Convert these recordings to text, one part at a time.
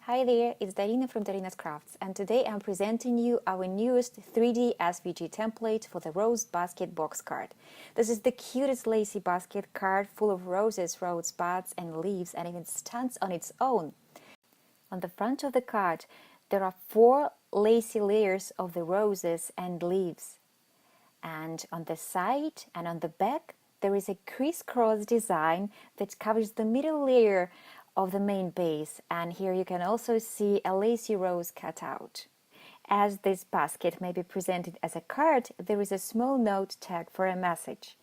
Hi there, it's Darina from Darina's Crafts, and today I'm presenting you our newest 3D SVG template for the rose basket box card. This is the cutest lacy basket card full of roses, rosebuds and leaves, and even stands on its own. On the front of the card there are 4 lacy layers of the roses and leaves, and on the side and on the back there is a crisscross design that covers the middle layer of the main base, and here you can also see a lacy rose cut out. As this basket may be presented as a card, there is a small note tag for a message.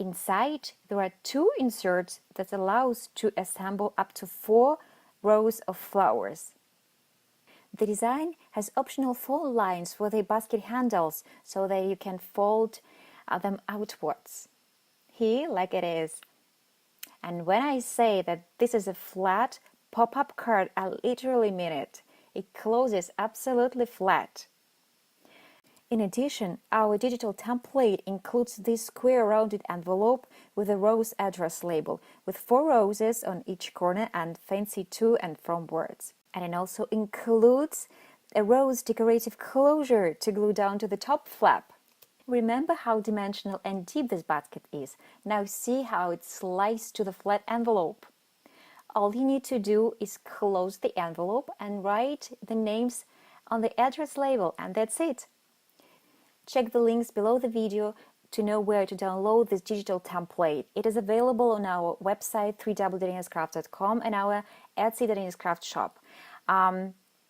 Inside there are 2 inserts that allows to assemble up to 4 rows of flowers. The design has optional fold lines for the basket handles so that you can fold them outwards. Here, like it is. And when I say that this is a flat pop-up card, I literally mean it. It closes absolutely flat. In addition, our digital template includes this square rounded envelope with a rose address label, with 4 roses on each corner and fancy to and from words. And it also includes a rose decorative closure to glue down to the top flap. Remember how dimensional and deep this basket is. Now see how it slides to the flat envelope. All you need to do is close the envelope and write the names on the address label, and that's it. Check the links below the video to know where to download this digital template. It is available on our website www.darinascraft.com and our Etsy Darina's Craft shop.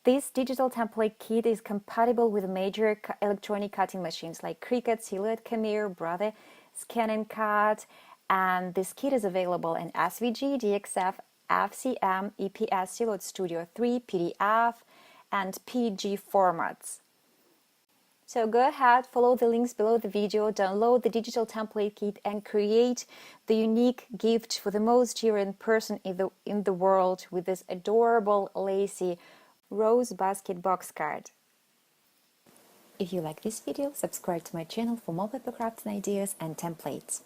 This digital template kit is compatible with major electronic cutting machines like Cricut, Silhouette, Khmer, Brother, Scan and Cut, and this kit is available in SVG, DXF, FCM, EPS, Silhouette Studio 3, PDF, and PG formats. So go ahead, follow the links below the video, download the digital template kit and create the unique gift for the most cherished person in the world with this adorable lacy rose basket box card. If you like this video, subscribe to my channel for more paper crafting ideas and templates.